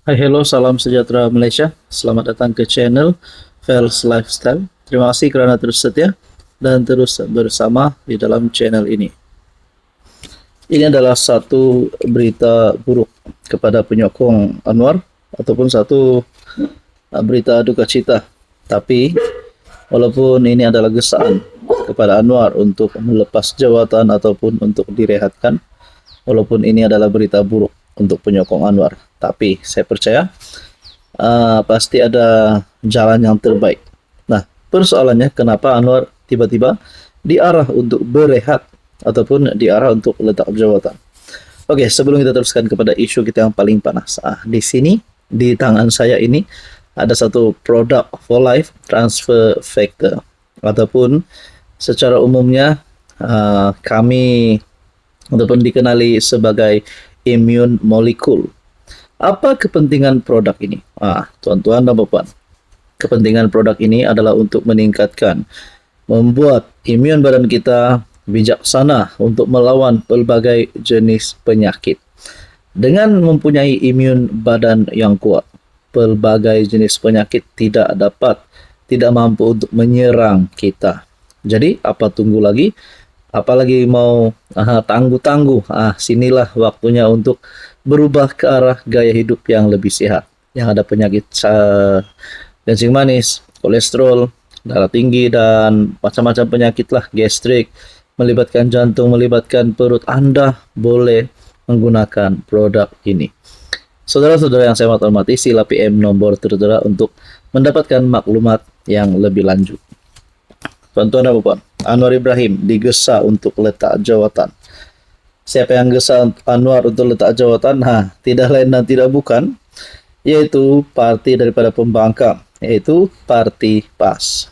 Hai, hello, salam sejahtera Malaysia. Selamat datang ke channel Fels Lifestyle. Terima kasih kerana terus setia dan terus bersama di dalam channel ini. Ini adalah satu berita buruk kepada penyokong Anwar ataupun satu berita duka cita. Tapi walaupun ini adalah gesaan kepada Anwar untuk melepas jawatan ataupun untuk direhatkan, walaupun ini adalah berita buruk untuk penyokong Anwar, tapi saya percaya pasti ada jalan yang terbaik. Nah, persoalannya kenapa Anwar tiba-tiba diarah untuk berehat ataupun diarah untuk letak jawatan. Oke, sebelum kita teruskan kepada isu kita yang paling panas. Di sini, di tangan saya ini, ada satu produk for life transfer factor. Ataupun secara umumnya kami ataupun dikenali sebagai immune molecule. Apa kepentingan produk ini? Tuan-tuan dan puan, kepentingan produk ini adalah untuk meningkatkan, membuat imun badan kita bijaksana untuk melawan pelbagai jenis penyakit. Dengan mempunyai imun badan yang kuat, pelbagai jenis penyakit tidak mampu untuk menyerang kita. Jadi, apa tunggu lagi? Apalagi mau tangguh-tangguh, sinilah waktunya untuk berubah ke arah gaya hidup yang lebih sehat, yang ada penyakit kencing manis, kolesterol, darah tinggi, dan macam-macam penyakit lah, gastrik, melibatkan jantung, melibatkan perut. Anda boleh menggunakan produk ini. Saudara-saudara yang saya hormati, sila PM nomor tertera untuk mendapatkan maklumat yang lebih lanjut. Tuan-tuan dan puan, Anwar Ibrahim digesa untuk letak jawatan. Siapa yang gesa Anwar untuk letak jawatan? Tidak lain dan tidak bukan, yaitu parti daripada pembangkang, yaitu parti PAS.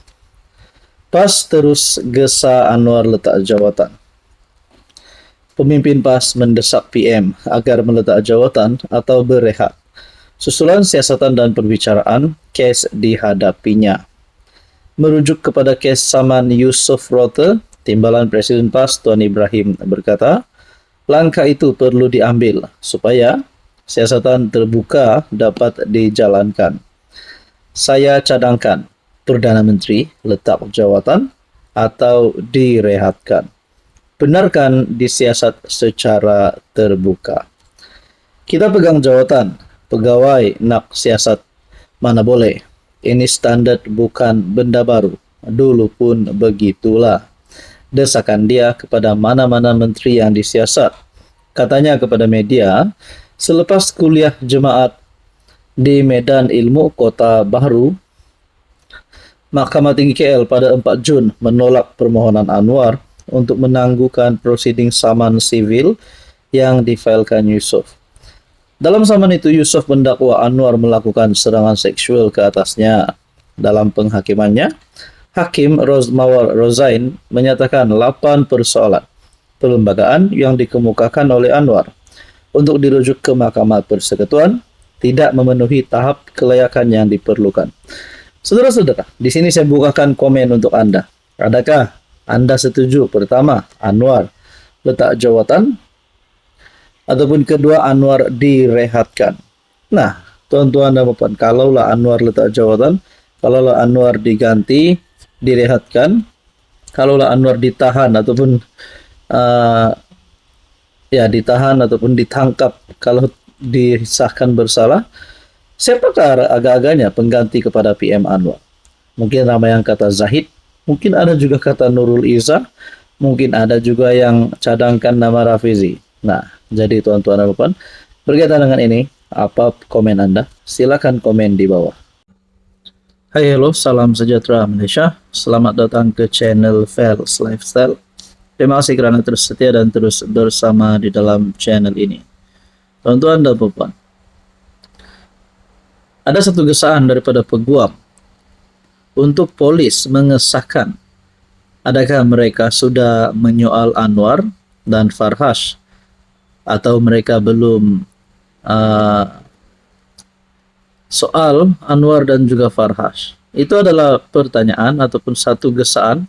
PAS terus gesa Anwar letak jawatan. Pemimpin PAS mendesak PM agar meletak jawatan atau berehat susulan siasatan dan perbicaraan kes dihadapinya. Merujuk kepada kes saman Yusof Rote, Timbalan Presiden PAS Tuan Ibrahim berkata, langkah itu perlu diambil supaya siasatan terbuka dapat dijalankan. Saya cadangkan Perdana Menteri letak jawatan atau direhatkan. Benarkan disiasat secara terbuka. Kita pegang jawatan, pegawai nak siasat mana boleh. Ini standar, bukan benda baru. Dulu pun begitulah. Desakan dia kepada mana-mana menteri yang disiasat. Katanya kepada media, selepas kuliah jemaat di Medan Ilmu Kota Bahru, Mahkamah Tinggi KL pada 4 Jun menolak permohonan Anwar untuk menangguhkan prosiding saman sivil yang difailkan Yusof. Dalam saman itu, Yusof mendakwa Anwar melakukan serangan seksual ke atasnya. Dalam penghakimannya, Hakim Rozmawar Rozain menyatakan 8 persoalan perlembagaan yang dikemukakan oleh Anwar untuk dirujuk ke Mahkamah Persekutuan tidak memenuhi tahap kelayakan yang diperlukan. Saudara-saudara, di sini saya bukakan komen untuk Anda. Adakah Anda setuju? Pertama, Anwar letak jawatan, ataupun kedua, Anwar direhatkan. Nah, tuan-tuan dan puan, kalaulah Anwar letak jawatan, kalaulah Anwar diganti, direhatkan, kalaulah Anwar ditahan ataupun ditahan ataupun ditangkap kalau disahkan bersalah, siapakah agak-agaknya pengganti kepada PM Anwar? Mungkin ramai yang kata Zahid, mungkin ada juga kata Nurul Izzah, mungkin ada juga yang cadangkan nama Rafizi. Nah, jadi tuan-tuan dan puan, berkaitan dengan ini, apa komen Anda? Silakan komen di bawah. Hai, hello, salam sejahtera Malaysia. Selamat datang ke channel Fels Lifestyle. Terima kasih kerana terus setia dan terus bersama di dalam channel ini. Tuan-tuan dan puan, ada satu gesaan daripada peguam untuk polis mengesahkan adakah mereka sudah menyoal Anwar dan Farhash atau mereka belum soal Anwar dan juga Farhash. Itu adalah pertanyaan ataupun satu gesaan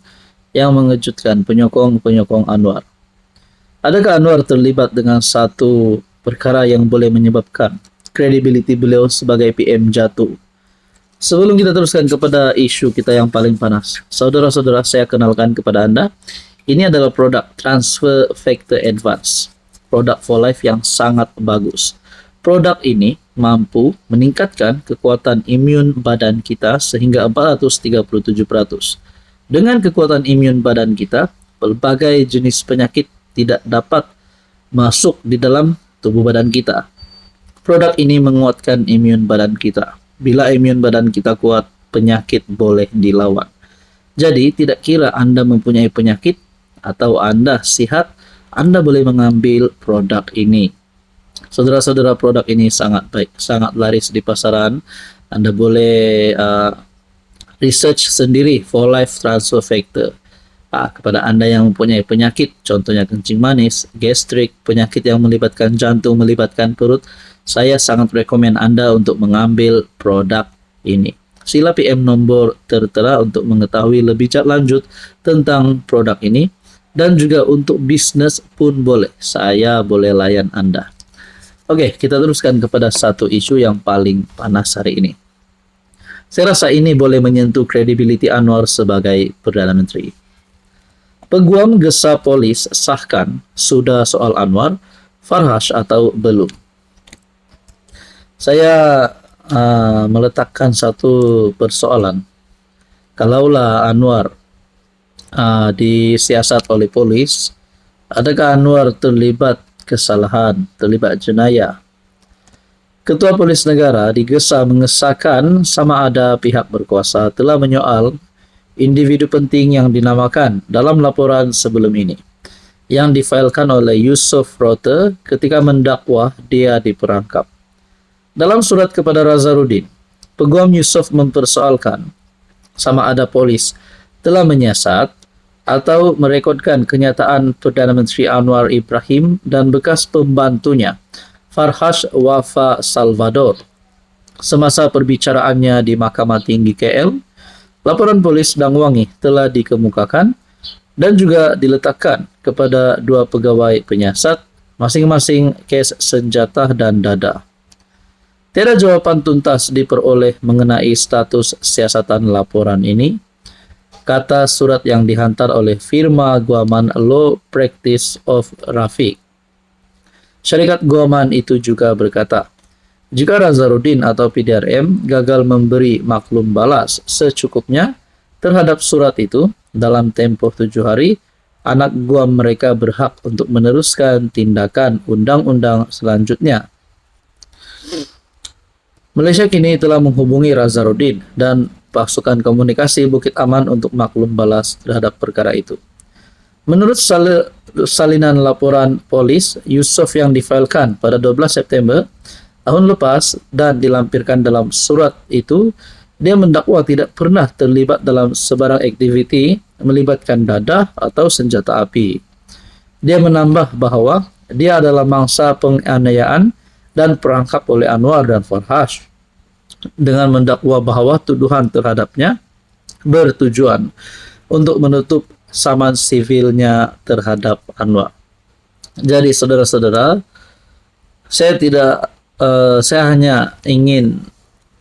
yang mengejutkan penyokong Anwar. Adakah Anwar terlibat dengan satu perkara yang boleh menyebabkan credibility beliau sebagai PM jatuh. Sebelum kita teruskan kepada isu kita yang paling panas, saudara-saudara, saya kenalkan kepada Anda, ini adalah produk Transfer Factor Advance, produk for life yang sangat bagus. Produk ini mampu meningkatkan kekuatan imun badan kita sehingga 437%. Dengan kekuatan imun badan kita, berbagai jenis penyakit tidak dapat masuk di dalam tubuh badan kita. Produk ini menguatkan imun badan kita. Bila imun badan kita kuat, penyakit boleh dilawan. Jadi, tidak kira Anda mempunyai penyakit atau Anda sehat, Anda boleh mengambil produk ini. Saudara-saudara, produk ini sangat baik, sangat laris di pasaran. Anda boleh research sendiri for life transfer factor. Kepada Anda yang mempunyai penyakit, contohnya kencing manis, gastrik, penyakit yang melibatkan jantung, melibatkan perut, saya sangat rekomen Anda untuk mengambil produk ini. Sila PM nomor tertera untuk mengetahui lebih lanjut tentang produk ini, dan juga untuk bisnis pun boleh. Saya boleh layan Anda. Oke, kita teruskan kepada satu isu yang paling panas hari ini. Saya rasa ini boleh menyentuh kredibiliti Anwar sebagai Perdana Menteri. Peguam Gesa Polis sahkan sudah soal Anwar, Farhas atau belum? Saya meletakkan satu persoalan. Kalaulah Anwar disiasat oleh polis, adakah Anwar terlibat kesalahan, terlibat jenayah? Ketua Polis Negara digesa mengesahkan sama ada pihak berkuasa telah menyoal individu penting yang dinamakan dalam laporan sebelum ini, yang difailkan oleh Yusuf Rote ketika mendakwa dia diperangkap. Dalam surat kepada Nazarudin, Peguam Yusuf mempersoalkan sama ada polis telah menyiasat atau merekodkan kenyataan Perdana Menteri Anwar Ibrahim dan bekas pembantunya Farhas Wafa Salvador semasa perbicaraannya di Mahkamah Tinggi KL. Laporan polis dan Wangi telah dikemukakan dan juga diletakkan kepada dua pegawai penyiasat, masing-masing kes senjata dan dada. Tiada jawapan tuntas diperoleh mengenai status siasatan laporan ini, kata surat yang dihantar oleh firma guaman Law Practice of Rafiq. Syarikat guaman itu juga berkata, jika Nazarudin atau PDRM gagal memberi maklum balas secukupnya terhadap surat itu dalam tempoh 7 hari, anak guam mereka berhak untuk meneruskan tindakan undang-undang selanjutnya. Malaysia kini telah menghubungi Nazarudin dan pasukan komunikasi Bukit Aman untuk maklum balas terhadap perkara itu. Menurut salinan laporan polis, Yusuf yang difailkan pada 12 September tahun lepas dan dilampirkan dalam surat itu, dia mendakwa tidak pernah terlibat dalam sebarang aktiviti melibatkan dadah atau senjata api. Dia menambah bahawa dia adalah mangsa penganiayaan dan perangkap oleh Anwar dan Farhas, dengan mendakwa bahawa tuduhan terhadapnya bertujuan untuk menutup saman sivilnya terhadap Anwar. Jadi saudara-saudara, saya hanya ingin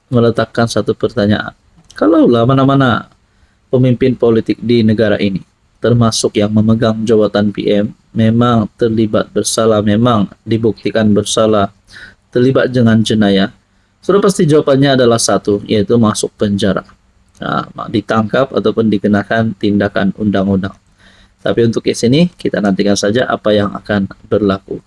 meletakkan satu pertanyaan. Kalaulah mana-mana pemimpin politik di negara ini, termasuk yang memegang jawatan PM, memang terlibat bersalah, memang dibuktikan bersalah, terlibat dengan jenayah, sudah pasti jawabannya adalah satu, yaitu masuk penjara. Ditangkap ataupun dikenakan tindakan undang-undang. Tapi untuk kes ini, kita nantikan saja apa yang akan berlaku.